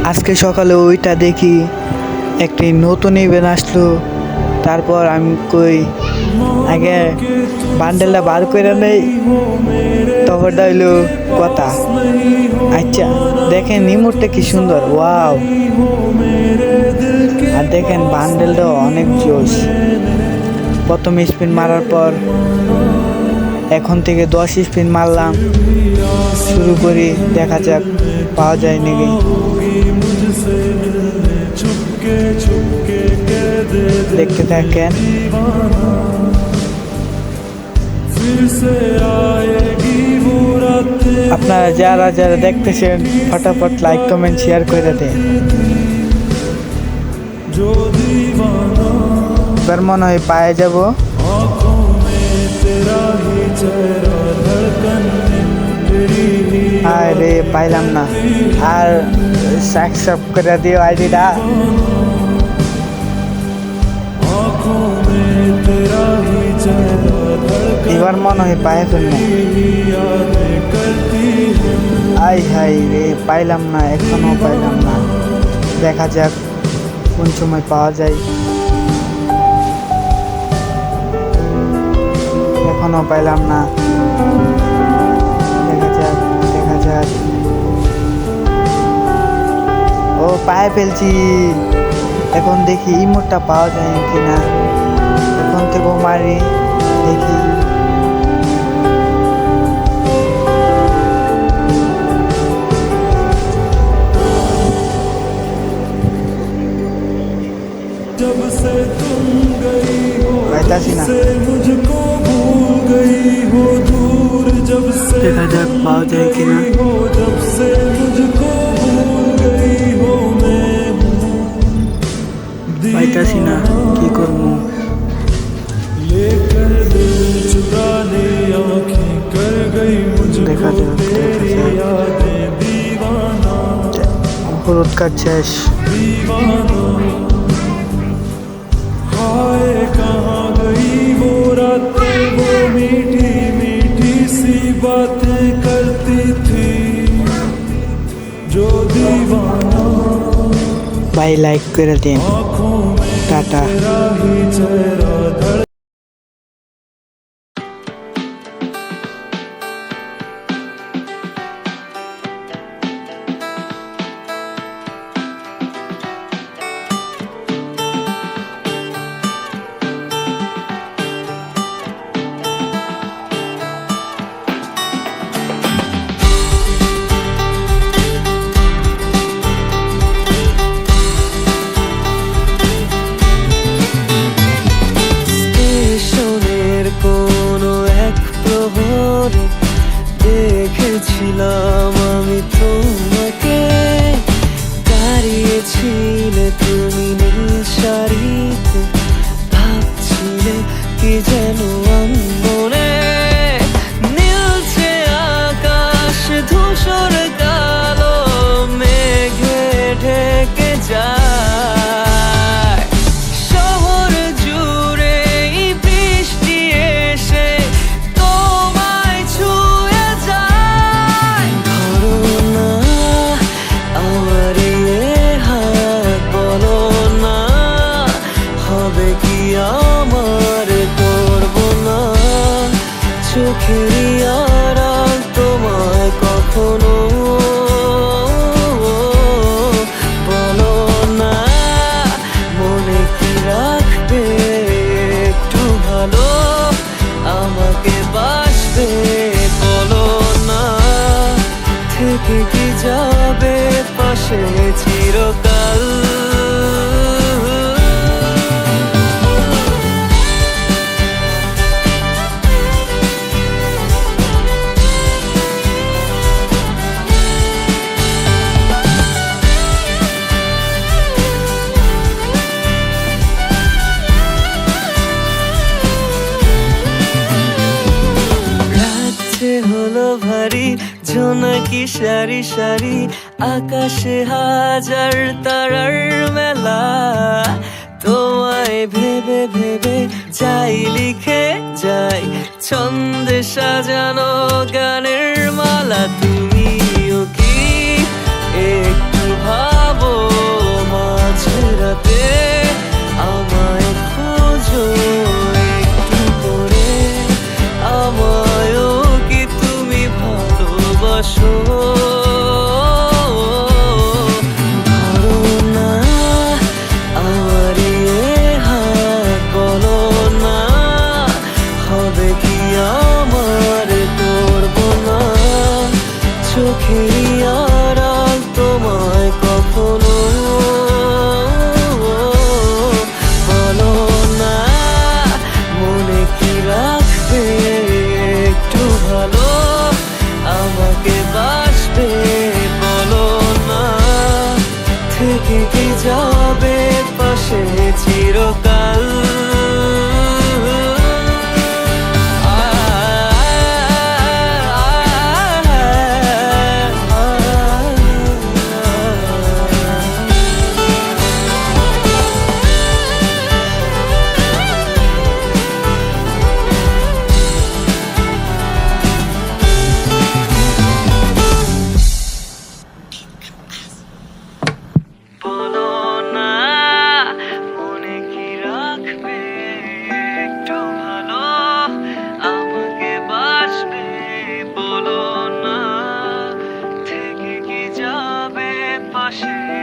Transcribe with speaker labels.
Speaker 1: আজকে সকালে ওইটা দেখি একটি নতুন ইভেন্ট আসলো। তারপর আমি কই আগে বান্ডেলটা বার করে নেই, তখনটা হইলো কথা। আচ্ছা দেখেন ইমোটটা কি সুন্দর, ওয়াও। আর দেখেন বান্ডেলটা অনেক জোশ। প্রথম স্পিন মারার পর এখন থেকে 10 স্পিন মারলাম, শুরু করি, দেখা যাক পাওয়া যায় নাকি। দেখতে থাকেন। আপনারা যারা যারা দেখতেছেন ফটাফট লাইক কমেন্ট শেয়ার করে দেন। এবার মনে হয় পায়ে যাব। আরে পাইলাম না। আর সাবস্ক্রাইব করে দিও আইডিটা। এবার মনে হয় পায়ে ফেললাম। আই হাই রে, পাইলাম না, এখনো পাইলাম না। দেখা যাক কোন সময় পাওয়া যায়। এখনো পাইলাম না, দেখা যাক দেখা যাক। ও পায়ে ফেলছি। এখন দেখি ইমোটটা পাওয়া যায় কিনা। এখন থেকে মারি, দেখি। পাইতাছি না, দেখা যাক পাওয়া যায় কিনা। পাইতাছি না, কি করবো। দেখা যাক হলুদ কার্ড শেষ।
Speaker 2: कहाँ गई वो रातें, वो मीठी मीठी सी बातें करती थी जो दीवाना।
Speaker 1: भाई लाइक कर दें, टाटा।
Speaker 3: দেখেছিলাম আমি তোমাকে, দাঁড়িয়েছিলে তুমি নীল শাড়িতে, ভাবছিলে কি যেন মনে। নীলছে আকাশ ধূসর কালো মেঘে ঢেকে যায়, শহর জুড়ে বৃষ্টি এসে তোমায় ছুঁয়ে যায়। ধরো না আমার হাত, বলো না হবে কি আমার, করবো না চোখেরই আড়াল তোমায় কখনো। বলো না মনে কি রাখবে একটু ভালো, আমাকে বাসবে। বলো না থেকে কি যাবে পাশে চিরকাল। হলো ভারী জোনাকি সারি সারি, আকাশে হাজার তারার মেলা। তোমায় ভেবে ভেবে যাই লিখে যাই ছন্দে সাজানো গানের মালা। তুমিও কি একটু ভাবো থেকে কি যাবে পাশে চিরকাল। বলো না মনে কি রাখবে একটু ভালো আমাকে বাসবে, বলো না থেকে কি যাবে পাশে